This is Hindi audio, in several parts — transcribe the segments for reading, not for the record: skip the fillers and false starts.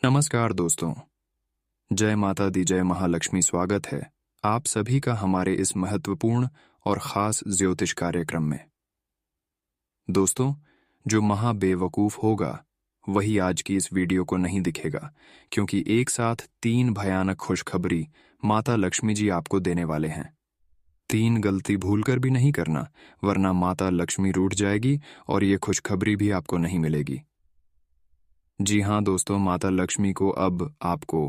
नमस्कार दोस्तों। जय माता दी, जय महालक्ष्मी। स्वागत है आप सभी का हमारे इस महत्वपूर्ण और खास ज्योतिष कार्यक्रम में। दोस्तों, जो महा बेवकूफ होगा वही आज की इस वीडियो को नहीं दिखेगा, क्योंकि एक साथ 3 भयानक खुशखबरी माता लक्ष्मी जी आपको देने वाले हैं। 3 गलती भूलकर भी नहीं करना, वरना माता लक्ष्मी रूठ जाएगी और ये खुशखबरी भी आपको नहीं मिलेगी। जी हाँ दोस्तों, माता लक्ष्मी को अब आपको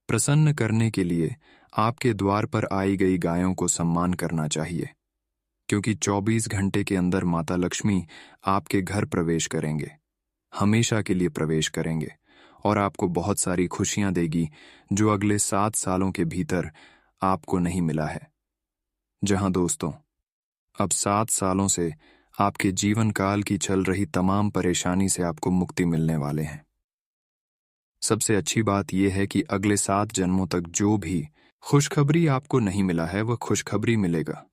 प्रसन्न करने के लिए आपके द्वार पर आई गई गायों को सम्मान करना चाहिए, क्योंकि 24 घंटे के अंदर माता लक्ष्मी आपके घर प्रवेश करेंगे, हमेशा के लिए प्रवेश करेंगे और आपको बहुत सारी खुशियां देगी जो अगले 7 सालों के भीतर आपको नहीं मिला है। जहां दोस्तों, अब 7 सालों से आपके जीवन काल की चल रही तमाम परेशानी से आपको मुक्ति मिलने वाले हैं। सबसे अच्छी बात यह है कि अगले 7 जन्मों तक जो भी खुशखबरी आपको नहीं मिला है वह खुशखबरी मिलेगा।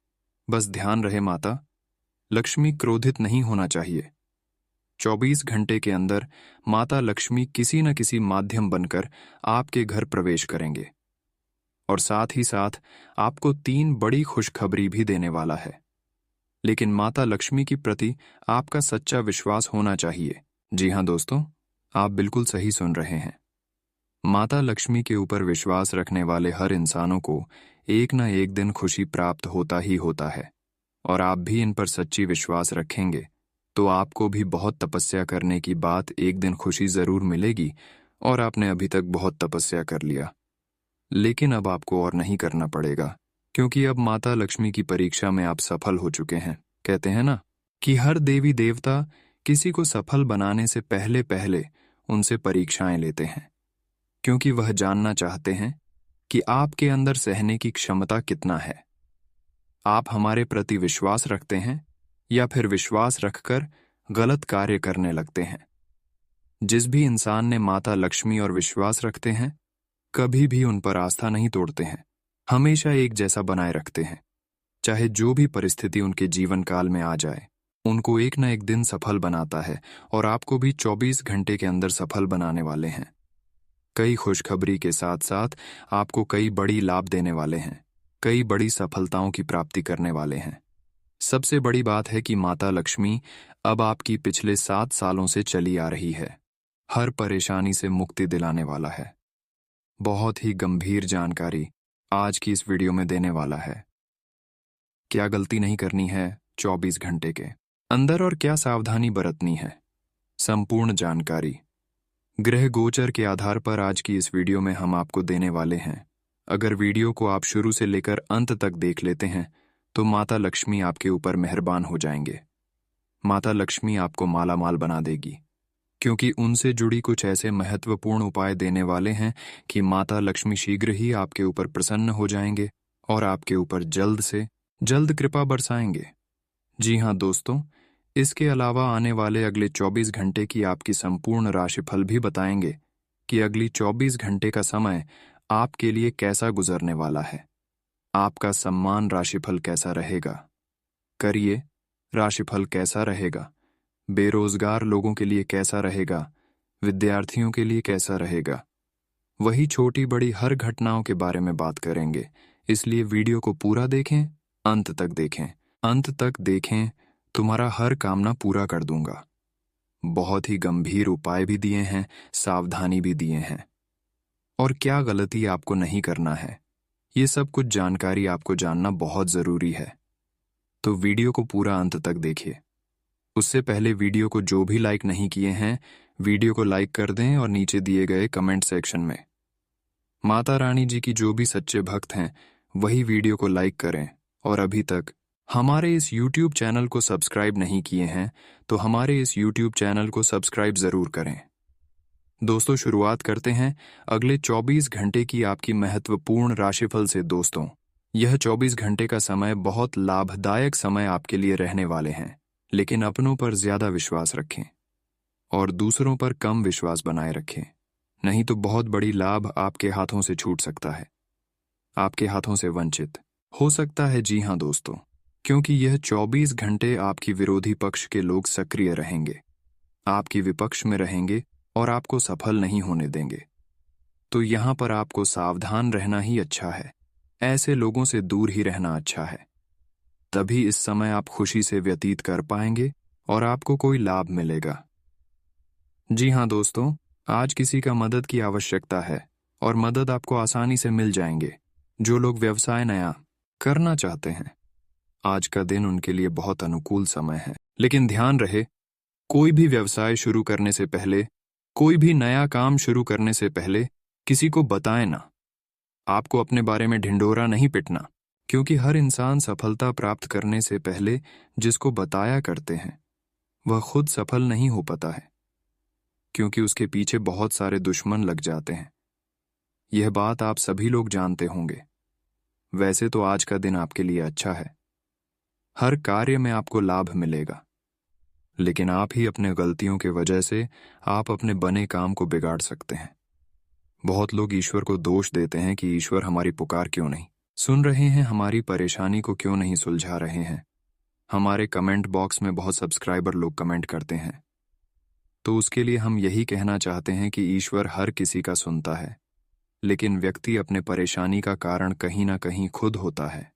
बस ध्यान रहे, माता लक्ष्मी क्रोधित नहीं होना चाहिए। 24 घंटे के अंदर माता लक्ष्मी किसी न किसी माध्यम बनकर आपके घर प्रवेश करेंगे और साथ ही साथ आपको 3 बड़ी खुशखबरी भी देने वाला है। लेकिन माता लक्ष्मी के प्रति आपका सच्चा विश्वास होना चाहिए। जी हाँ दोस्तों, आप बिल्कुल सही सुन रहे हैं। माता लक्ष्मी के ऊपर विश्वास रखने वाले हर इंसानों को एक न एक दिन खुशी प्राप्त होता ही होता है, और आप भी इन पर सच्ची विश्वास रखेंगे तो आपको भी बहुत तपस्या करने की बात एक दिन खुशी जरूर मिलेगी। और आपने अभी तक बहुत तपस्या कर लिया, लेकिन अब आपको और नहीं करना पड़ेगा, क्योंकि अब माता लक्ष्मी की परीक्षा में आप सफल हो चुके हैं। कहते हैं ना कि हर देवी देवता किसी को सफल बनाने से पहले पहले उनसे परीक्षाएं लेते हैं, क्योंकि वह जानना चाहते हैं कि आपके अंदर सहने की क्षमता कितना है। आप हमारे प्रति विश्वास रखते हैं या फिर विश्वास रखकर गलत कार्य करने लगते हैं। जिस भी इंसान ने माता लक्ष्मी और विश्वास रखते हैं, कभी भी उन पर आस्था नहीं तोड़ते हैं, हमेशा एक जैसा बनाए रखते हैं। चाहे जो भी परिस्थिति उनके जीवन काल में आ जाए, उनको एक न एक दिन सफल बनाता है, और आपको भी 24 घंटे के अंदर सफल बनाने वाले हैं। कई खुशखबरी के साथ साथ आपको कई बड़ी लाभ देने वाले हैं, कई बड़ी सफलताओं की प्राप्ति करने वाले हैं। सबसे बड़ी बात है कि माता लक्ष्मी अब आपकी पिछले 7 सालों से चली आ रही है, हर परेशानी से मुक्ति दिलाने वाला है। बहुत ही गंभीर जानकारी आज की इस वीडियो में देने वाला है। क्या गलती नहीं करनी है 24 घंटे के अंदर और क्या सावधानी बरतनी है, संपूर्ण जानकारी ग्रह गोचर के आधार पर आज की इस वीडियो में हम आपको देने वाले हैं। अगर वीडियो को आप शुरू से लेकर अंत तक देख लेते हैं तो माता लक्ष्मी आपके ऊपर मेहरबान हो जाएंगे। माता लक्ष्मी आपको मालामाल बना देगी, क्योंकि उनसे जुड़ी कुछ ऐसे महत्वपूर्ण उपाय देने वाले हैं कि माता लक्ष्मी शीघ्र ही आपके ऊपर प्रसन्न हो जाएंगे और आपके ऊपर जल्द से जल्द कृपा बरसाएंगे। जी हाँ दोस्तों, इसके अलावा आने वाले अगले 24 घंटे की आपकी संपूर्ण राशिफल भी बताएंगे कि अगली 24 घंटे का समय आपके लिए कैसा गुजरने वाला है। आपका सम्मान राशिफल कैसा रहेगा, करिए राशिफल कैसा रहेगा, बेरोजगार लोगों के लिए कैसा रहेगा, विद्यार्थियों के लिए कैसा रहेगा, वही छोटी बड़ी हर घटनाओं के बारे में बात करेंगे। इसलिए वीडियो को पूरा देखें, अंत तक देखें। अंत तक देखें, तुम्हारा हर कामना पूरा कर दूंगा। बहुत ही गंभीर उपाय भी दिए हैं, सावधानी भी दिए हैं, और क्या गलती आपको नहीं करना है, ये सब कुछ जानकारी आपको जानना बहुत जरूरी है। तो वीडियो को पूरा अंत तक देखिए। उससे पहले वीडियो को जो भी लाइक नहीं किए हैं, वीडियो को लाइक कर दें और नीचे दिए गए कमेंट सेक्शन में माता रानी जी की जो भी सच्चे भक्त हैं वही वीडियो को लाइक करें। और अभी तक हमारे इस YouTube चैनल को सब्सक्राइब नहीं किए हैं तो हमारे इस YouTube चैनल को सब्सक्राइब जरूर करें। दोस्तों, शुरुआत करते हैं अगले 24 घंटे की आपकी महत्वपूर्ण राशिफल से। दोस्तों, यह 24 घंटे का समय बहुत लाभदायक समय आपके लिए रहने वाले हैं, लेकिन अपनों पर ज्यादा विश्वास रखें और दूसरों पर कम विश्वास बनाए रखें, नहीं तो बहुत बड़ी लाभ आपके हाथों से छूट सकता है, आपके हाथों से वंचित हो सकता है। जी हाँ दोस्तों, क्योंकि यह 24 घंटे आपकी विरोधी पक्ष के लोग सक्रिय रहेंगे, आपकी विपक्ष में रहेंगे और आपको सफल नहीं होने देंगे। तो यहाँ पर आपको सावधान रहना ही अच्छा है। ऐसे लोगों से दूर ही रहना अच्छा है। तभी इस समय आप खुशी से व्यतीत कर पाएंगे और आपको कोई लाभ मिलेगा। जी हाँ दोस्तों, आज किसी का मदद की आवश्यकता है और मदद आपको आसानी से मिल जाएंगे। जो लोग व्यवसाय नया करना चाहते हैं, आज का दिन उनके लिए बहुत अनुकूल समय है। लेकिन ध्यान रहे, कोई भी व्यवसाय शुरू करने से पहले, कोई भी नया काम शुरू करने से पहले किसी को बताएं ना। आपको अपने बारे में ढिंढोरा नहीं पिटना, क्योंकि हर इंसान सफलता प्राप्त करने से पहले जिसको बताया करते हैं वह खुद सफल नहीं हो पाता है, क्योंकि उसके पीछे बहुत सारे दुश्मन लग जाते हैं। यह बात आप सभी लोग जानते होंगे। वैसे तो आज का दिन आपके लिए अच्छा है, हर कार्य में आपको लाभ मिलेगा, लेकिन आप ही अपने गलतियों के वजह से आप अपने बने काम को बिगाड़ सकते हैं। बहुत लोग ईश्वर को दोष देते हैं कि ईश्वर हमारी पुकार क्यों नहीं सुन रहे हैं, हमारी परेशानी को क्यों नहीं सुलझा रहे हैं। हमारे कमेंट बॉक्स में बहुत सब्सक्राइबर लोग कमेंट करते हैं, तो उसके लिए हम यही कहना चाहते हैं कि ईश्वर हर किसी का सुनता है, लेकिन व्यक्ति अपने परेशानी का कारण कहीं ना कहीं खुद होता है,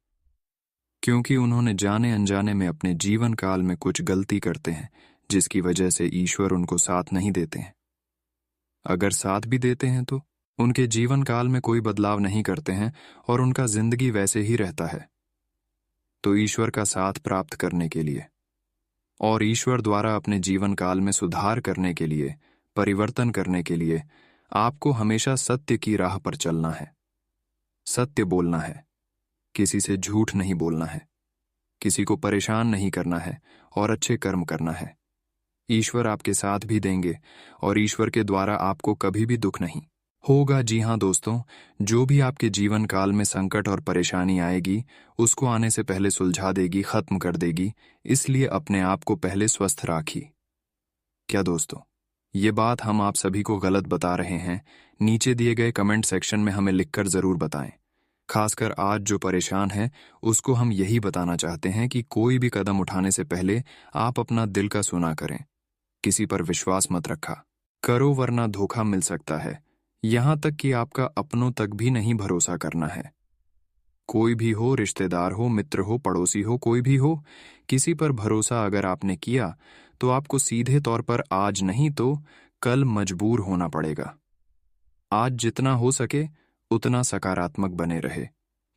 क्योंकि उन्होंने जाने अनजाने में अपने जीवन काल में कुछ गलती करते हैं, जिसकी वजह से ईश्वर उनको साथ नहीं देते हैं। अगर साथ भी देते हैं तो उनके जीवन काल में कोई बदलाव नहीं करते हैं और उनका जिंदगी वैसे ही रहता है। तो ईश्वर का साथ प्राप्त करने के लिए और ईश्वर द्वारा अपने जीवन काल में सुधार करने के लिए, परिवर्तन करने के लिए आपको हमेशा सत्य की राह पर चलना है। सत्य बोलना है, किसी से झूठ नहीं बोलना है, किसी को परेशान नहीं करना है और अच्छे कर्म करना है। ईश्वर आपके साथ भी देंगे और ईश्वर के द्वारा आपको कभी भी दुख नहीं होगा। जी हाँ दोस्तों, जो भी आपके जीवन काल में संकट और परेशानी आएगी उसको आने से पहले सुलझा देगी, खत्म कर देगी। इसलिए अपने आप को पहले स्वस्थ राखिए। क्या दोस्तों, ये बात हम आप सभी को गलत बता रहे हैं? नीचे दिए गए कमेंट सेक्शन में हमें लिखकर जरूर बताएं। खासकर आज जो परेशान है उसको हम यही बताना चाहते हैं कि कोई भी कदम उठाने से पहले आप अपना दिल का सुना करें। किसी पर विश्वास मत रखा करो, वरना धोखा मिल सकता है। यहां तक कि आपका अपनों तक भी नहीं भरोसा करना है। कोई भी हो, रिश्तेदार हो, मित्र हो, पड़ोसी हो, कोई भी हो, किसी पर भरोसा अगर आपने किया तो आपको सीधे तौर पर आज नहीं तो कल मजबूर होना पड़ेगा। आज जितना हो सके उतना सकारात्मक बने रहे,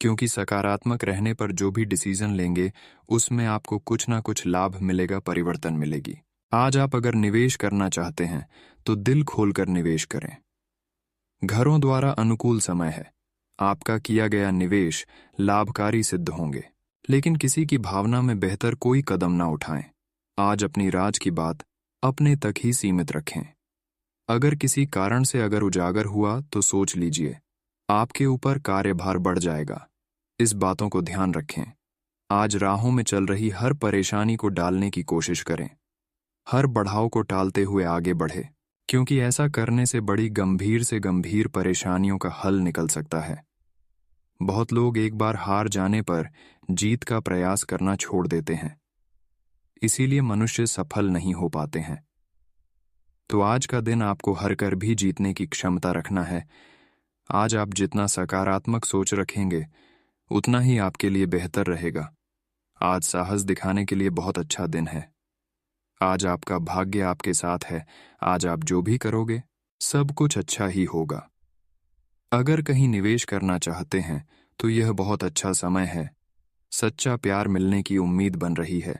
क्योंकि सकारात्मक रहने पर जो भी डिसीजन लेंगे उसमें आपको कुछ ना कुछ लाभ मिलेगा, परिवर्तन मिलेगी। आज आप अगर निवेश करना चाहते हैं तो दिल खोलकर निवेश करें। घरों द्वारा अनुकूल समय है, आपका किया गया निवेश लाभकारी सिद्ध होंगे, लेकिन किसी की भावना में बेहतर कोई कदम ना उठाएं। आज अपनी राज की बात अपने तक ही सीमित रखें। अगर किसी कारण से अगर उजागर हुआ तो सोच लीजिए, आपके ऊपर कार्यभार बढ़ जाएगा। इस बातों को ध्यान रखें। आज राहों में चल रही हर परेशानी को डालने की कोशिश करें, हर बढ़ाव को टालते हुए आगे बढ़े, क्योंकि ऐसा करने से बड़ी गंभीर से गंभीर परेशानियों का हल निकल सकता है। बहुत लोग एक बार हार जाने पर जीत का प्रयास करना छोड़ देते हैं, इसीलिए मनुष्य सफल नहीं हो पाते हैं। तो आज का दिन आपको हर कर भी जीतने की क्षमता रखना है। आज आप जितना सकारात्मक सोच रखेंगे उतना ही आपके लिए बेहतर रहेगा। आज साहस दिखाने के लिए बहुत अच्छा दिन है। आज आपका भाग्य आपके साथ है। आज आप जो भी करोगे सब कुछ अच्छा ही होगा। अगर कहीं निवेश करना चाहते हैं तो यह बहुत अच्छा समय है। सच्चा प्यार मिलने की उम्मीद बन रही है।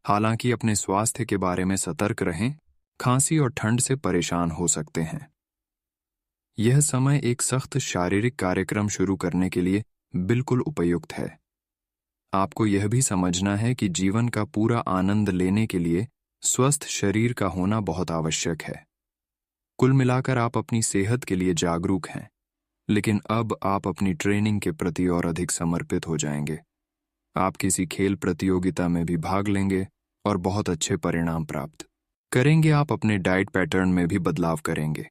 हालांकि अपने स्वास्थ्य के बारे में सतर्क रहें, खांसी और ठंड से परेशान हो सकते हैं। यह समय एक सख्त शारीरिक कार्यक्रम शुरू करने के लिए बिल्कुल उपयुक्त है। आपको यह भी समझना है कि जीवन का पूरा आनंद लेने के लिए स्वस्थ शरीर का होना बहुत आवश्यक है। कुल मिलाकर आप अपनी सेहत के लिए जागरूक हैं, लेकिन अब आप अपनी ट्रेनिंग के प्रति और अधिक समर्पित हो जाएंगे। आप किसी खेल प्रतियोगिता में भी भाग लेंगे और बहुत अच्छे परिणाम प्राप्त करेंगे। आप अपने डाइट पैटर्न में भी बदलाव करेंगे।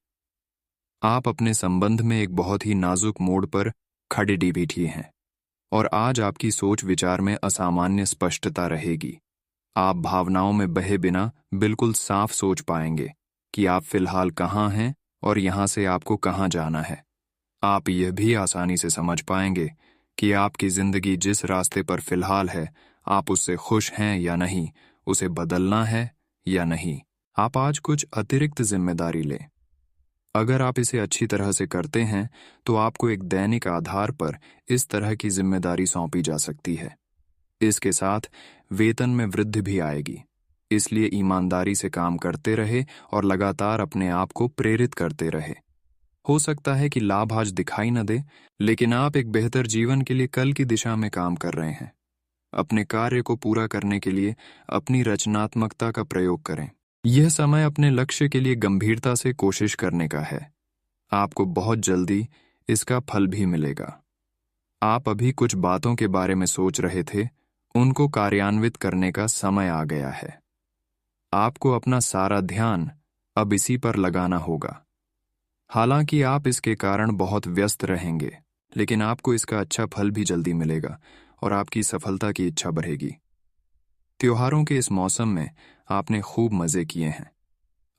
आप अपने संबंध में एक बहुत ही नाजुक मोड़ पर खड़े बैठे हैं और आज आपकी सोच विचार में असामान्य स्पष्टता रहेगी। आप भावनाओं में बहे बिना बिल्कुल साफ सोच पाएंगे कि आप फिलहाल कहाँ हैं और यहाँ से आपको कहाँ जाना है। आप यह भी आसानी से समझ पाएंगे कि आपकी जिंदगी जिस रास्ते पर फिलहाल है, आप उससे खुश हैं या नहीं, उसे बदलना है या नहीं। आप आज कुछ अतिरिक्त जिम्मेदारी लें। अगर आप इसे अच्छी तरह से करते हैं तो आपको एक दैनिक आधार पर इस तरह की जिम्मेदारी सौंपी जा सकती है। इसके साथ वेतन में वृद्धि भी आएगी, इसलिए ईमानदारी से काम करते रहे और लगातार अपने आप को प्रेरित करते रहे। हो सकता है कि लाभ आज दिखाई न दे, लेकिन आप एक बेहतर जीवन के लिए कल की दिशा में काम कर रहे हैं। अपने कार्य को पूरा करने के लिए अपनी रचनात्मकता का प्रयोग करें। यह समय अपने लक्ष्य के लिए गंभीरता से कोशिश करने का है। आपको बहुत जल्दी इसका फल भी मिलेगा। आप अभी कुछ बातों के बारे में सोच रहे थे, उनको कार्यान्वित करने का समय आ गया है। आपको अपना सारा ध्यान अब इसी पर लगाना होगा। हालांकि आप इसके कारण बहुत व्यस्त रहेंगे, लेकिन आपको इसका अच्छा फल भी जल्दी मिलेगा और आपकी सफलता की इच्छा बढ़ेगी। त्योहारों के इस मौसम में आपने खूब मजे किए हैं।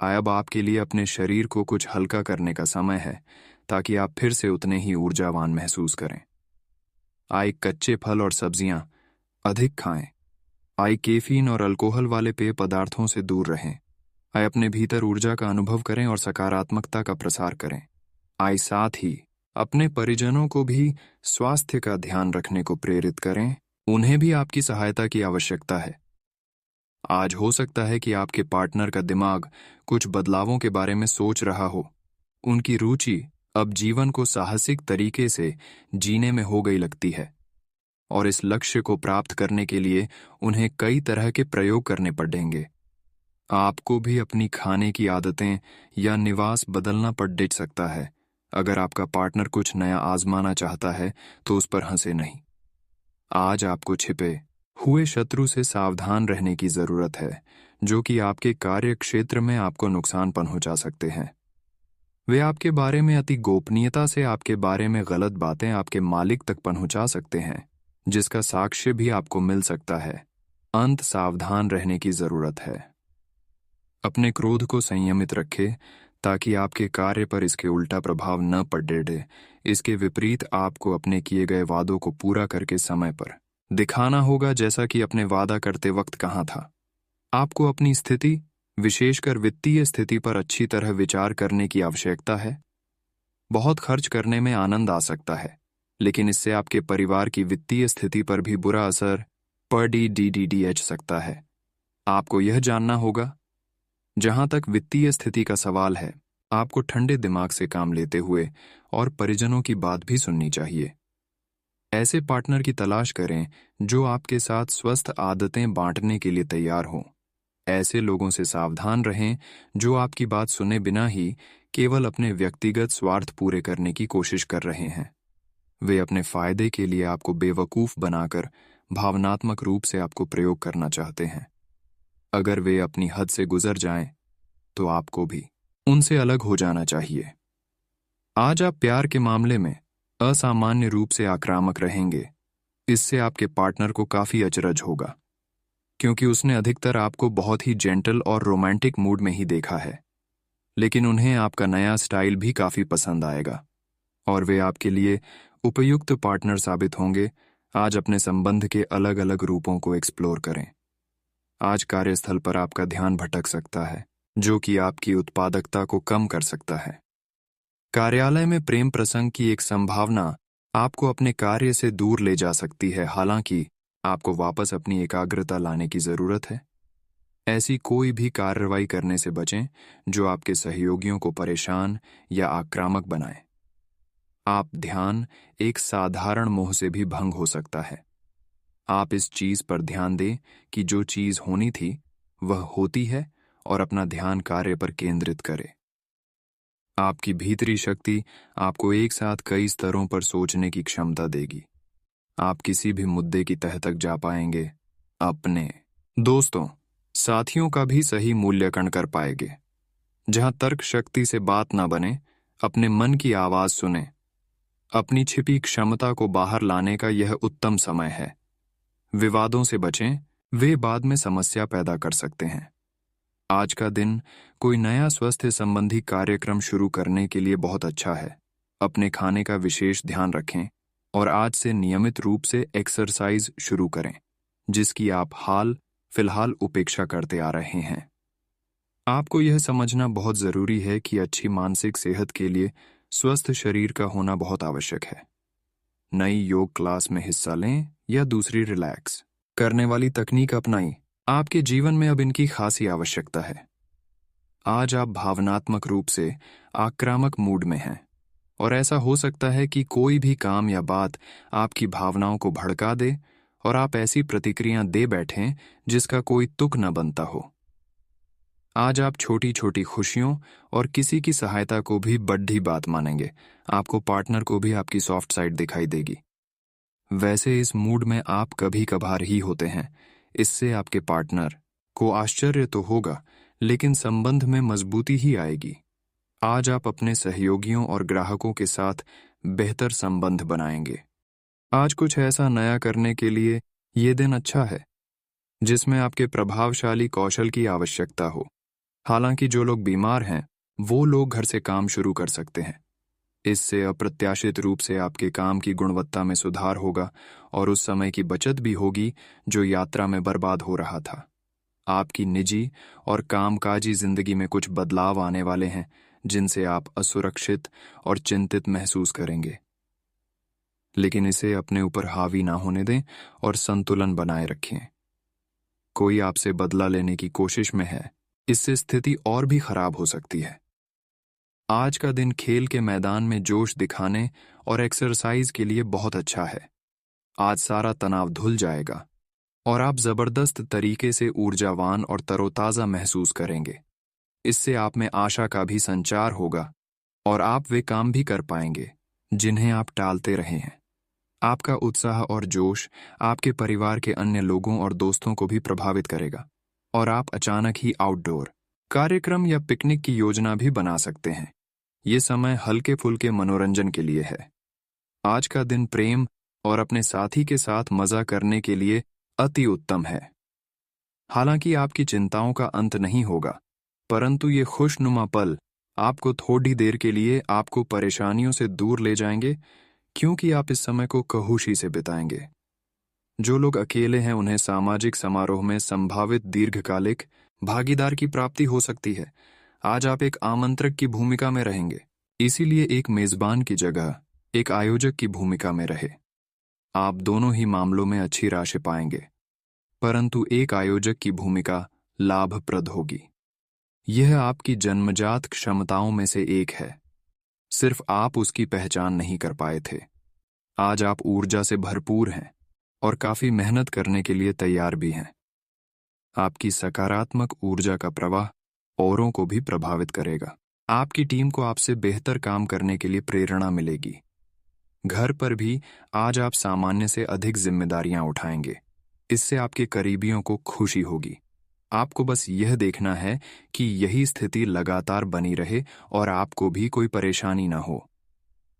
अब आपके लिए अपने शरीर को कुछ हल्का करने का समय है, ताकि आप फिर से उतने ही ऊर्जावान महसूस करें। कच्चे फल और सब्जियां अधिक खाएं। कैफीन और अल्कोहल वाले पेय पदार्थों से दूर रहें। अपने भीतर ऊर्जा का अनुभव करें और सकारात्मकता का प्रसार करें। साथ ही अपने परिजनों को भी स्वास्थ्य का ध्यान रखने को प्रेरित करें। उन्हें भी आपकी सहायता की आवश्यकता है। आज हो सकता है कि आपके पार्टनर का दिमाग कुछ बदलावों के बारे में सोच रहा हो। उनकी रुचि अब जीवन को साहसिक तरीके से जीने में हो गई लगती है, और इस लक्ष्य को प्राप्त करने के लिए उन्हें कई तरह के प्रयोग करने पड़ेंगे। आपको भी अपनी खाने की आदतें या निवास बदलना पड़ सकता है। अगर आपका पार्टनर कुछ नया आजमाना चाहता है तो उस पर हंसे नहीं। आज आपको छिपे हुए शत्रु से सावधान रहने की जरूरत है, जो कि आपके कार्य क्षेत्र में आपको नुकसान पहुंचा सकते हैं। वे आपके बारे में अति गोपनीयता से आपके बारे में गलत बातें आपके मालिक तक पहुंचा सकते हैं, जिसका साक्ष्य भी आपको मिल सकता है। सावधान रहने की जरूरत है। अपने क्रोध को संयमित रखें, ताकि आपके कार्य पर इसके उल्टा प्रभाव न पड़े। इसके विपरीत आपको अपने किए गए वादों को पूरा करके समय पर दिखाना होगा, जैसा कि अपने वादा करते वक्त कहा था। आपको अपनी स्थिति, विशेषकर वित्तीय स्थिति पर अच्छी तरह विचार करने की आवश्यकता है। बहुत खर्च करने में आनंद आ सकता है, लेकिन इससे आपके परिवार की वित्तीय स्थिति पर भी बुरा असर पड़ सकता है। आपको यह जानना होगा। जहां तक वित्तीय स्थिति का सवाल है, आपको ठंडे दिमाग से काम लेते हुए और परिजनों की बात भी सुननी चाहिए। ऐसे पार्टनर की तलाश करें जो आपके साथ स्वस्थ आदतें बांटने के लिए तैयार हों। ऐसे लोगों से सावधान रहें जो आपकी बात सुने बिना ही केवल अपने व्यक्तिगत स्वार्थ पूरे करने की कोशिश कर रहे हैं। वे अपने फायदे के लिए आपको बेवकूफ बनाकर भावनात्मक रूप से आपको प्रयोग करना चाहते हैं। अगर वे अपनी हद से गुजर जाएं, तो आपको भी उनसे अलग हो जाना चाहिए। आज आप प्यार के मामले में असामान्य रूप से आक्रामक रहेंगे। इससे आपके पार्टनर को काफी अचरज होगा, क्योंकि उसने अधिकतर आपको बहुत ही जेंटल और रोमांटिक मूड में ही देखा है। लेकिन उन्हें आपका नया स्टाइल भी काफी पसंद आएगा, और वे आपके लिए उपयुक्त पार्टनर साबित होंगे। आज अपने संबंध के अलग अलग रूपों को एक्सप्लोर करें। आज कार्यस्थल पर आपका ध्यान भटक सकता है, जो कि आपकी उत्पादकता को कम कर सकता है। कार्यालय में प्रेम प्रसंग की एक संभावना आपको अपने कार्य से दूर ले जा सकती है। हालांकि आपको वापस अपनी एकाग्रता लाने की जरूरत है। ऐसी कोई भी कार्रवाई करने से बचें जो आपके सहयोगियों को परेशान या आक्रामक बनाए। आप ध्यान एक साधारण मोह से भी भंग हो सकता है। आप इस चीज पर ध्यान दें कि जो चीज होनी थी वह होती है, और अपना ध्यान कार्य पर केंद्रित करें। आपकी भीतरी शक्ति आपको एक साथ कई स्तरों पर सोचने की क्षमता देगी। आप किसी भी मुद्दे की तह तक जा पाएंगे। अपने दोस्तों, साथियों का भी सही मूल्यांकन कर पाएंगे। जहां तर्क शक्ति से बात ना बने, अपने मन की आवाज सुने। अपनी छिपी क्षमता को बाहर लाने का यह उत्तम समय है। विवादों से बचें, वे बाद में समस्या पैदा कर सकते हैं। आज का दिन कोई नया स्वास्थ्य संबंधी कार्यक्रम शुरू करने के लिए बहुत अच्छा है। अपने खाने का विशेष ध्यान रखें और आज से नियमित रूप से एक्सरसाइज शुरू करें, जिसकी आप हाल फिलहाल उपेक्षा करते आ रहे हैं। आपको यह समझना बहुत जरूरी है कि अच्छी मानसिक सेहत के लिए स्वस्थ शरीर का होना बहुत आवश्यक है। नई योग क्लास में हिस्सा लें या दूसरी रिलैक्स करने वाली तकनीक अपनाएं। आपके जीवन में अब इनकी खासी आवश्यकता है। आज आप भावनात्मक रूप से आक्रामक मूड में हैं और ऐसा हो सकता है कि कोई भी काम या बात आपकी भावनाओं को भड़का दे और आप ऐसी प्रतिक्रिया दे बैठें जिसका कोई तुक न बनता हो। आज आप छोटी छोटी खुशियों और किसी की सहायता को भी बड़ी बात मानेंगे। आपको पार्टनर को भी आपकी सॉफ्ट साइड दिखाई देगी। वैसे इस मूड में आप कभी कभार ही होते हैं। इससे आपके पार्टनर को आश्चर्य तो होगा, लेकिन संबंध में मजबूती ही आएगी। आज आप अपने सहयोगियों और ग्राहकों के साथ बेहतर संबंध बनाएंगे। आज कुछ ऐसा नया करने के लिए ये दिन अच्छा है जिसमें आपके प्रभावशाली कौशल की आवश्यकता हो। हालांकि जो लोग बीमार हैं वो लोग घर से काम शुरू कर सकते हैं। इससे अप्रत्याशित रूप से आपके काम की गुणवत्ता में सुधार होगा और उस समय की बचत भी होगी जो यात्रा में बर्बाद हो रहा था। आपकी निजी और कामकाजी जिंदगी में कुछ बदलाव आने वाले हैं जिनसे आप असुरक्षित और चिंतित महसूस करेंगे, लेकिन इसे अपने ऊपर हावी ना होने दें और संतुलन बनाए रखें। कोई आपसे बदला लेने की कोशिश में है, इससे स्थिति और भी खराब हो सकती है। आज का दिन खेल के मैदान में जोश दिखाने और एक्सरसाइज के लिए बहुत अच्छा है। आज सारा तनाव धुल जाएगा और आप जबरदस्त तरीके से ऊर्जावान और तरोताजा महसूस करेंगे। इससे आप में आशा का भी संचार होगा और आप वे काम भी कर पाएंगे जिन्हें आप टालते रहे हैं। आपका उत्साह और जोश आपके परिवार के अन्य लोगों और दोस्तों को भी प्रभावित करेगा और आप अचानक ही आउटडोर कार्यक्रम या पिकनिक की योजना भी बना सकते हैं। ये समय हल्के फुल्के मनोरंजन के लिए है। आज का दिन प्रेम और अपने साथी के साथ मजा करने के लिए अति उत्तम है। हालांकि आपकी चिंताओं का अंत नहीं होगा, परंतु ये खुशनुमा पल आपको थोड़ी देर के लिए आपको परेशानियों से दूर ले जाएंगे, क्योंकि आप इस समय को खुशी से बिताएंगे। जो लोग अकेले हैं उन्हें सामाजिक समारोह में संभावित दीर्घकालिक भागीदार की प्राप्ति हो सकती है। आज आप एक आमंत्रक की भूमिका में रहेंगे, इसीलिए एक मेजबान की जगह एक आयोजक की भूमिका में रहे। आप दोनों ही मामलों में अच्छी राशि पाएंगे, परंतु एक आयोजक की भूमिका लाभप्रद होगी। यह आपकी जन्मजात क्षमताओं में से एक है, सिर्फ आप उसकी पहचान नहीं कर पाए थे। आज आप ऊर्जा से भरपूर हैं और काफी मेहनत करने के लिए तैयार भी हैं। आपकी सकारात्मक ऊर्जा का प्रवाह औरों को भी प्रभावित करेगा। आपकी टीम को आपसे बेहतर काम करने के लिए प्रेरणा मिलेगी। घर पर भी आज आप सामान्य से अधिक जिम्मेदारियां उठाएंगे। इससे आपके करीबियों को खुशी होगी। आपको बस यह देखना है कि यही स्थिति लगातार बनी रहे और आपको भी कोई परेशानी ना हो।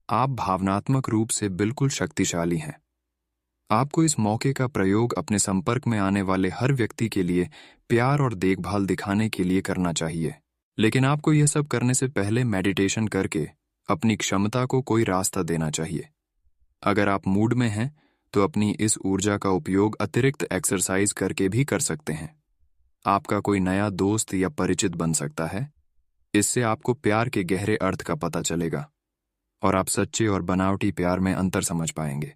आप भावनात्मक रूप से बिल्कुल शक्तिशाली हैं। आपको इस मौके का प्रयोग अपने संपर्क में आने वाले हर व्यक्ति के लिए प्यार और देखभाल दिखाने के लिए करना चाहिए। लेकिन आपको यह सब करने से पहले मेडिटेशन करके अपनी क्षमता को कोई रास्ता देना चाहिए। अगर आप मूड में हैं तो अपनी इस ऊर्जा का उपयोग अतिरिक्त एक्सरसाइज करके भी कर सकते हैं। आपका कोई नया दोस्त या परिचित बन सकता है। इससे आपको प्यार के गहरे अर्थ का पता चलेगा और आप सच्चे और बनावटी प्यार में अंतर समझ पाएंगे।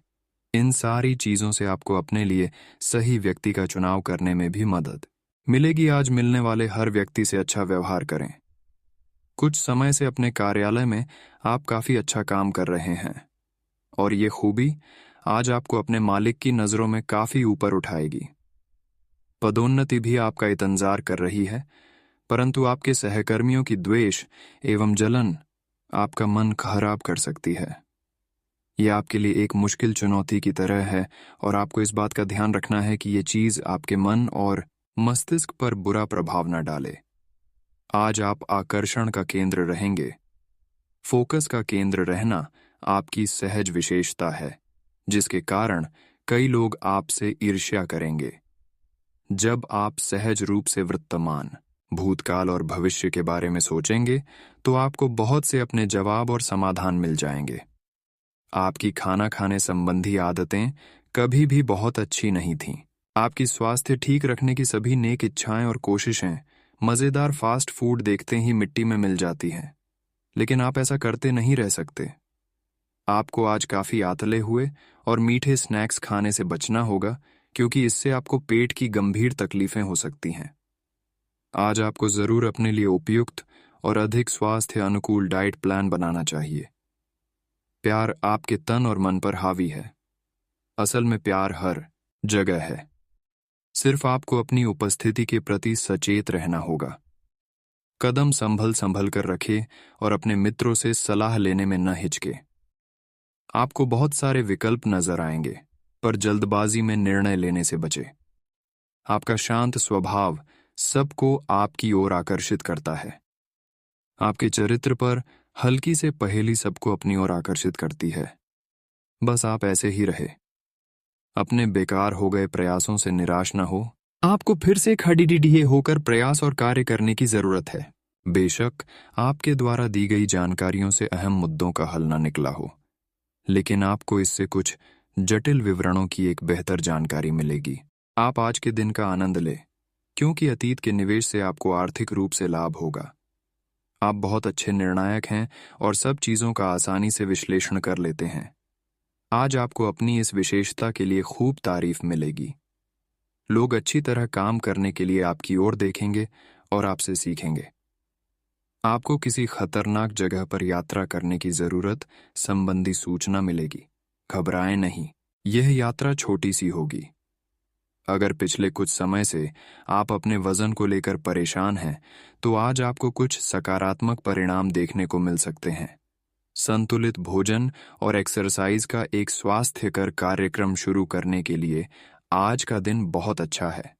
इन सारी चीजों से आपको अपने लिए सही व्यक्ति का चुनाव करने में भी मदद मिलेगी। आज मिलने वाले हर व्यक्ति से अच्छा व्यवहार करें। कुछ समय से अपने कार्यालय में आप काफी अच्छा काम कर रहे हैं और ये खूबी आज आपको अपने मालिक की नजरों में काफी ऊपर उठाएगी। पदोन्नति भी आपका इंतजार कर रही है, परंतु आपके सहकर्मियों की द्वेष एवं जलन आपका मन खराब कर सकती है। यह आपके लिए एक मुश्किल चुनौती की तरह है और आपको इस बात का ध्यान रखना है कि ये चीज आपके मन और मस्तिष्क पर बुरा प्रभाव न डाले। आज आप आकर्षण का केंद्र रहेंगे। फोकस का केंद्र रहना आपकी सहज विशेषता है, जिसके कारण कई लोग आपसे ईर्ष्या करेंगे। जब आप सहज रूप से वर्तमान भूतकाल और भविष्य के बारे में सोचेंगे तो आपको बहुत से अपने जवाब और समाधान मिल जाएंगे। आपकी खाना खाने संबंधी आदतें कभी भी बहुत अच्छी नहीं थीं। आपकी स्वास्थ्य ठीक रखने की सभी नेक इच्छाएं और कोशिशें मज़ेदार फास्ट फूड देखते ही मिट्टी में मिल जाती हैं। लेकिन आप ऐसा करते नहीं रह सकते। आपको आज काफ़ी आतले हुए और मीठे स्नैक्स खाने से बचना होगा, क्योंकि इससे आपको पेट की गंभीर तकलीफें हो सकती हैं। आज आपको ज़रूर अपने लिए उपयुक्त और अधिक स्वास्थ्य अनुकूल डाइट प्लान बनाना चाहिए। प्यार आपके तन और मन पर हावी है। असल में प्यार हर जगह है। सिर्फ आपको अपनी उपस्थिति के प्रति सचेत रहना होगा। कदम संभल संभल कर रखें और अपने मित्रों से सलाह लेने में न हिचके। आपको बहुत सारे विकल्प नजर आएंगे, पर जल्दबाजी में निर्णय लेने से बचे। आपका शांत स्वभाव सबको आपकी ओर आकर्षित करता है। आपके चरित्र पर हल्की से पहेली सबको अपनी ओर आकर्षित करती है। बस आप ऐसे ही रहे। अपने बेकार हो गए प्रयासों से निराश न हो। आपको फिर से खड़ीडिढिए होकर प्रयास और कार्य करने की जरूरत है। बेशक आपके द्वारा दी गई जानकारियों से अहम मुद्दों का हल न निकला हो, लेकिन आपको इससे कुछ जटिल विवरणों की एक बेहतर जानकारी मिलेगी। आप आज के दिन का आनंद लें, क्योंकि अतीत के निवेश से आपको आर्थिक रूप से लाभ होगा। आप बहुत अच्छे निर्णायक हैं और सब चीज़ों का आसानी से विश्लेषण कर लेते हैं। आज आपको अपनी इस विशेषता के लिए खूब तारीफ मिलेगी। लोग अच्छी तरह काम करने के लिए आपकी ओर देखेंगे और आपसे सीखेंगे। आपको किसी खतरनाक जगह पर यात्रा करने की जरूरत संबंधी सूचना मिलेगी। घबराएं नहीं, यह यात्रा छोटी सी होगी। अगर पिछले कुछ समय से आप अपने वजन को लेकर परेशान हैं, तो आज आपको कुछ सकारात्मक परिणाम देखने को मिल सकते हैं। संतुलित भोजन और एक्सरसाइज का एक स्वास्थ्यकर कार्यक्रम शुरू करने के लिए आज का दिन बहुत अच्छा है।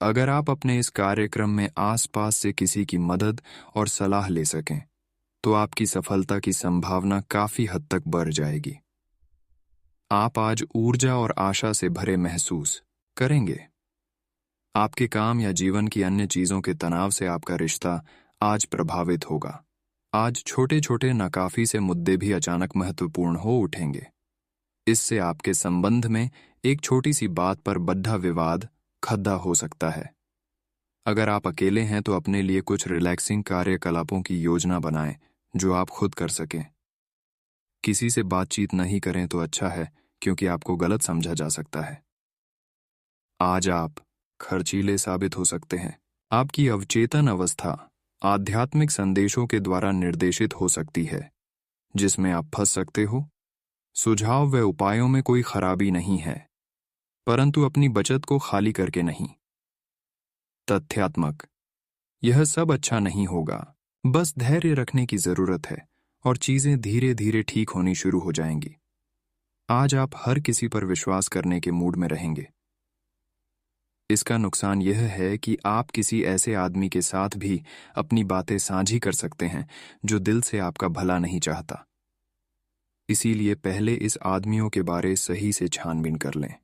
अगर आप अपने इस कार्यक्रम में आसपास से किसी की मदद और सलाह ले सकें, तो आपकी सफलता की संभावना काफी हद तक बढ़ जाएगी। आप आज ऊर्जा और आशा से भरे महसूस करेंगे। आपके काम या जीवन की अन्य चीजों के तनाव से आपका रिश्ता आज प्रभावित होगा। आज छोटे छोटे नाकाफी से मुद्दे भी अचानक महत्वपूर्ण हो उठेंगे। इससे आपके संबंध में एक छोटी सी बात पर बड़ा विवाद खड़ा हो सकता है। अगर आप अकेले हैं तो अपने लिए कुछ रिलैक्सिंग कार्यकलापों की योजना बनाएं जो आप खुद कर सकें। किसी से बातचीत नहीं करें तो अच्छा है, क्योंकि आपको गलत समझा जा सकता है। आज आप खर्चीले साबित हो सकते हैं। आपकी अवचेतन अवस्था आध्यात्मिक संदेशों के द्वारा निर्देशित हो सकती है, जिसमें आप फंस सकते हो। सुझाव व उपायों में कोई खराबी नहीं है, परंतु अपनी बचत को खाली करके नहीं। तथ्यात्मक, यह सब अच्छा नहीं होगा। बस धैर्य रखने की जरूरत है और चीजें धीरे धीरे ठीक होनी शुरू हो जाएंगी। आज आप हर किसी पर विश्वास करने के मूड में रहेंगे। इसका नुकसान यह है कि आप किसी ऐसे आदमी के साथ भी अपनी बातें साझी कर सकते हैं जो दिल से आपका भला नहीं चाहता। इसीलिए पहले इस आदमियों के बारे सही से छानबीन कर लें।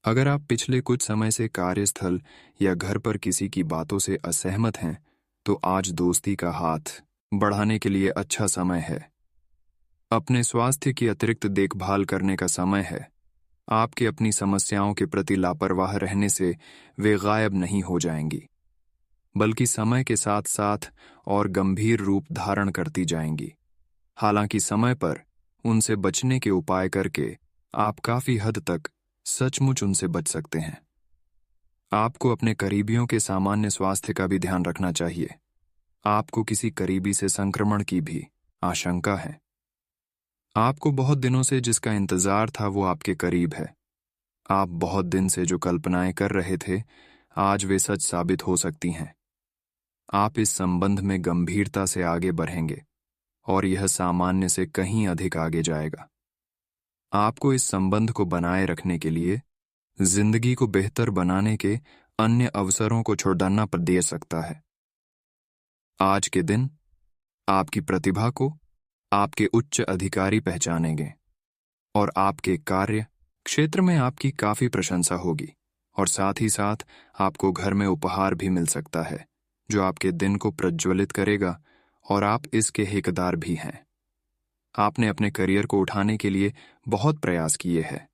अगर आप पिछले कुछ समय से कार्यस्थल या घर पर किसी की बातों से असहमत हैं, तो आज दोस्ती का हाथ बढ़ाने के लिए अच्छा समय है। अपने स्वास्थ्य की अतिरिक्त देखभाल करने का समय है। आपके अपनी समस्याओं के प्रति लापरवाह रहने से वे गायब नहीं हो जाएंगी, बल्कि समय के साथ साथ और गंभीर रूप धारण करती जाएंगी। हालांकि समय पर उनसे बचने के उपाय करके आप काफी हद तक सचमुच उनसे बच सकते हैं। आपको अपने करीबियों के सामान्य स्वास्थ्य का भी ध्यान रखना चाहिए। आपको किसी करीबी से संक्रमण की भी आशंका है। आपको बहुत दिनों से जिसका इंतजार था वो आपके करीब है। आप बहुत दिन से जो कल्पनाएं कर रहे थे, आज वे सच साबित हो सकती हैं। आप इस संबंध में गंभीरता से आगे बढ़ेंगे और यह सामान्य से कहीं अधिक आगे जाएगा। आपको इस संबंध को बनाए रखने के लिए जिंदगी को बेहतर बनाने के अन्य अवसरों को छोड़ना पड़ सकता है। आज के दिन आपकी प्रतिभा को आपके उच्च अधिकारी पहचानेंगे और आपके कार्य क्षेत्र में आपकी काफी प्रशंसा होगी, और साथ ही साथ आपको घर में उपहार भी मिल सकता है जो आपके दिन को प्रज्वलित करेगा और आप इसके हकदार भी हैं। आपने अपने करियर को उठाने के लिए बहुत प्रयास किए हैं,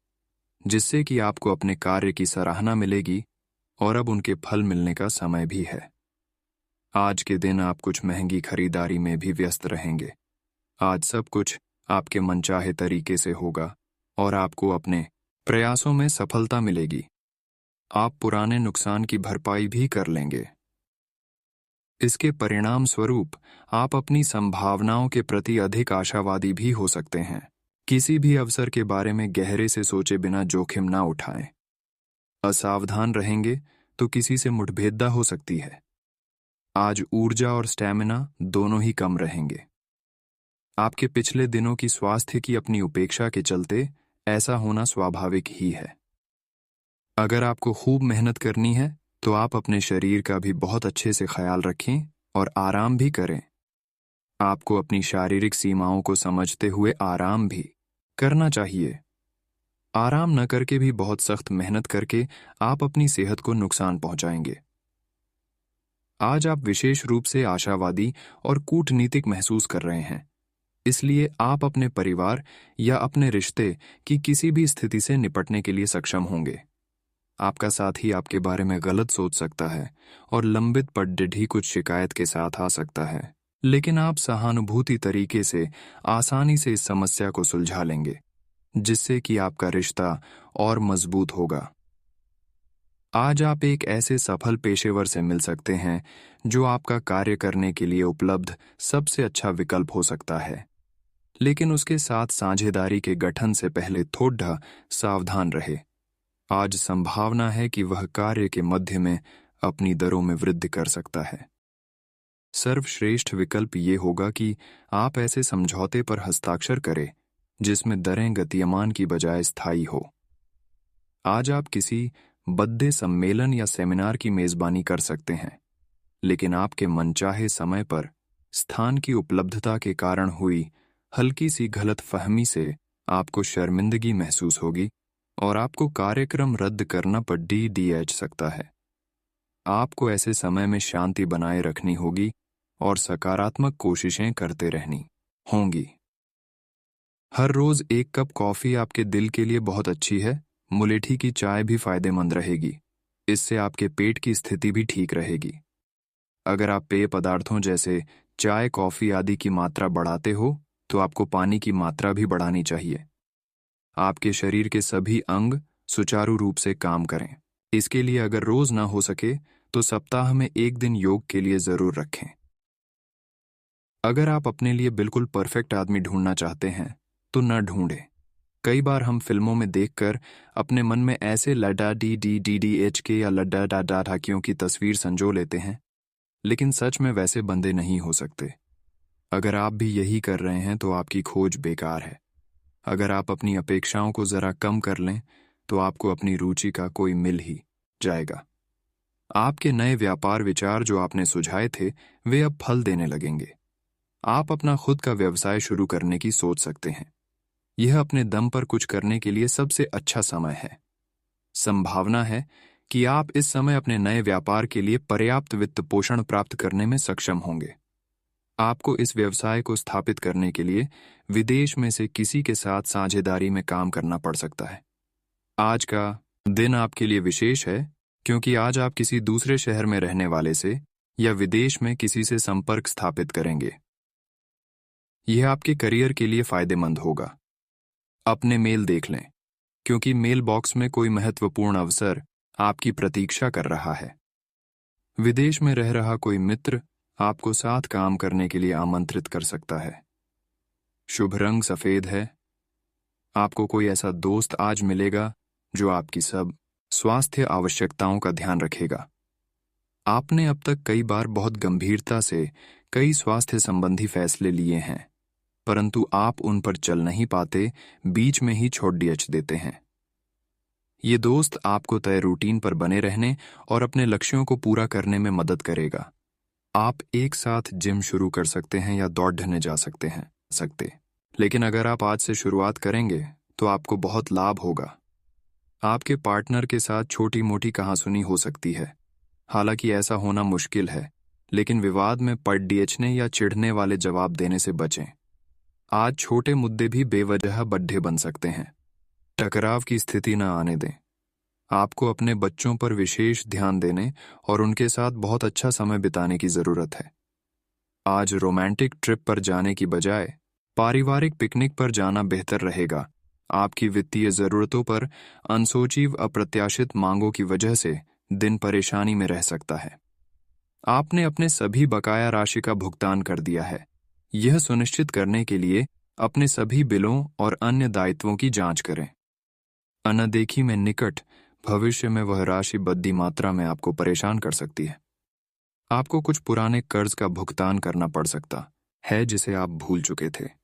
जिससे कि आपको अपने कार्य की सराहना मिलेगी और अब उनके फल मिलने का समय भी है। आज के दिन आप कुछ महंगी खरीदारी में भी व्यस्त रहेंगे। आज सब कुछ आपके मनचाहे तरीके से होगा और आपको अपने प्रयासों में सफलता मिलेगी। आप पुराने नुकसान की भरपाई भी कर लेंगे। इसके परिणाम स्वरूप आप अपनी संभावनाओं के प्रति अधिक आशावादी भी हो सकते हैं। किसी भी अवसर के बारे में गहरे से सोचे बिना जोखिम ना उठाएं। असावधान रहेंगे तो किसी से मुठभेड़ हो सकती है। आज ऊर्जा और स्टैमिना दोनों ही कम रहेंगे। आपके पिछले दिनों की स्वास्थ्य की अपनी उपेक्षा के चलते ऐसा होना स्वाभाविक ही है। अगर आपको खूब मेहनत करनी है तो आप अपने शरीर का भी बहुत अच्छे से ख्याल रखें और आराम भी करें। आपको अपनी शारीरिक सीमाओं को समझते हुए आराम भी करना चाहिए। आराम न करके भी बहुत सख्त मेहनत करके आप अपनी सेहत को नुकसान पहुंचाएंगे। आज आप विशेष रूप से आशावादी और कूटनीतिक महसूस कर रहे हैं, इसलिए आप अपने परिवार या अपने रिश्ते की किसी भी स्थिति से निपटने के लिए सक्षम होंगे। आपका साथी आपके बारे में गलत सोच सकता है और लंबित पड़ढी कुछ शिकायत के साथ आ सकता है, लेकिन आप सहानुभूति तरीके से आसानी से इस समस्या को सुलझा लेंगे, जिससे कि आपका रिश्ता और मजबूत होगा। आज आप एक ऐसे सफल पेशेवर से मिल सकते हैं जो आपका कार्य करने के लिए उपलब्ध सबसे अच्छा विकल्प हो सकता है, लेकिन उसके साथ साझेदारी के गठन से पहले थोड़ा सावधान रहे। आज संभावना है कि वह कार्य के मध्य में अपनी दरों में वृद्धि कर सकता है। सर्वश्रेष्ठ विकल्प ये होगा कि आप ऐसे समझौते पर हस्ताक्षर करें जिसमें दरें गतिमान की बजाय स्थायी हो। आज आप किसी बद्दे सम्मेलन या सेमिनार की मेजबानी कर सकते हैं, लेकिन आपके मनचाहे समय पर स्थान की उपलब्धता के कारण हुई हल्की सी गलतफहमी से आपको शर्मिंदगी महसूस होगी और आपको कार्यक्रम रद्द करना पड़ सकता है। आपको ऐसे समय में शांति बनाए रखनी होगी और सकारात्मक कोशिशें करते रहनी होंगी। हर रोज एक कप कॉफी आपके दिल के लिए बहुत अच्छी है। मुलेठी की चाय भी फायदेमंद रहेगी। इससे आपके पेट की स्थिति भी ठीक रहेगी। अगर आप पेय पदार्थों जैसे चाय, कॉफी आदि की मात्रा बढ़ाते हो तो आपको पानी की मात्रा भी बढ़ानी चाहिए। आपके शरीर के सभी अंग सुचारू रूप से काम करें। इसके लिए अगर रोज ना हो सके तो सप्ताह में एक दिन योग के लिए जरूर रखें। अगर आप अपने लिए बिल्कुल परफेक्ट आदमी ढूंढना चाहते हैं तो न ढूंढें। कई बार हम फिल्मों में देखकर अपने मन में ऐसे लड्डा डी के या लड्डा डा ढाकियों की तस्वीर संजो लेते हैं, लेकिन सच में वैसे बंदे नहीं हो सकते। अगर आप भी यही कर रहे हैं तो आपकी खोज बेकार है। अगर आप अपनी अपेक्षाओं को जरा कम कर लें तो आपको अपनी रुचि का कोई मिल ही जाएगा। आपके नए व्यापार विचार जो आपने सुझाए थे वे अब फल देने लगेंगे। आप अपना खुद का व्यवसाय शुरू करने की सोच सकते हैं। यह अपने दम पर कुछ करने के लिए सबसे अच्छा समय है। संभावना है कि आप इस समय अपने नए व्यापार के लिए पर्याप्त वित्त पोषण प्राप्त करने में सक्षम होंगे। आपको इस व्यवसाय को स्थापित करने के लिए विदेश में से किसी के साथ साझेदारी में काम करना पड़ सकता है। आज का दिन आपके लिए विशेष है क्योंकि आज आप किसी दूसरे शहर में रहने वाले से या विदेश में किसी से संपर्क स्थापित करेंगे। यह आपके करियर के लिए फायदेमंद होगा। अपने मेल देख लें क्योंकि मेल बॉक्स में कोई महत्वपूर्ण अवसर आपकी प्रतीक्षा कर रहा है। विदेश में रह रहा कोई मित्र आपको साथ काम करने के लिए आमंत्रित कर सकता है। शुभ रंग सफेद है। आपको कोई ऐसा दोस्त आज मिलेगा जो आपकी सब स्वास्थ्य आवश्यकताओं का ध्यान रखेगा। आपने अब तक कई बार बहुत गंभीरता से कई स्वास्थ्य संबंधी फैसले लिए हैं, परंतु आप उन पर चल नहीं पाते, बीच में ही छोड़ देते हैं। ये दोस्त आपको तय रूटीन पर बने रहने और अपने लक्ष्यों को पूरा करने में मदद करेगा। आप एक साथ जिम शुरू कर सकते हैं या दौड़ने जा सकते, लेकिन अगर आप आज से शुरुआत करेंगे तो आपको बहुत लाभ होगा। आपके पार्टनर के साथ छोटी मोटी कहासुनी हो सकती है। हालांकि ऐसा होना मुश्किल है, लेकिन विवाद में पड़ने या चिढ़ने वाले जवाब देने से बचें। आज छोटे मुद्दे भी बेवजह बड्ढे बन सकते हैं। टकराव की स्थिति न आने दें। आपको अपने बच्चों पर विशेष ध्यान देने और उनके साथ बहुत अच्छा समय बिताने की जरूरत है। आज रोमांटिक ट्रिप पर जाने की बजाय पारिवारिक पिकनिक पर जाना बेहतर रहेगा। आपकी वित्तीय जरूरतों पर अनसोची अप्रत्याशित मांगों की वजह से दिन परेशानी में रह सकता है। आपने अपने सभी बकाया राशि का भुगतान कर दिया है। यह सुनिश्चित करने के लिए अपने सभी बिलों और अन्य दायित्वों की जांच करें। अनदेखी में निकट भविष्य में वह राशि बड़ी मात्रा में आपको परेशान कर सकती है। आपको कुछ पुराने कर्ज का भुगतान करना पड़ सकता है जिसे आप भूल चुके थे।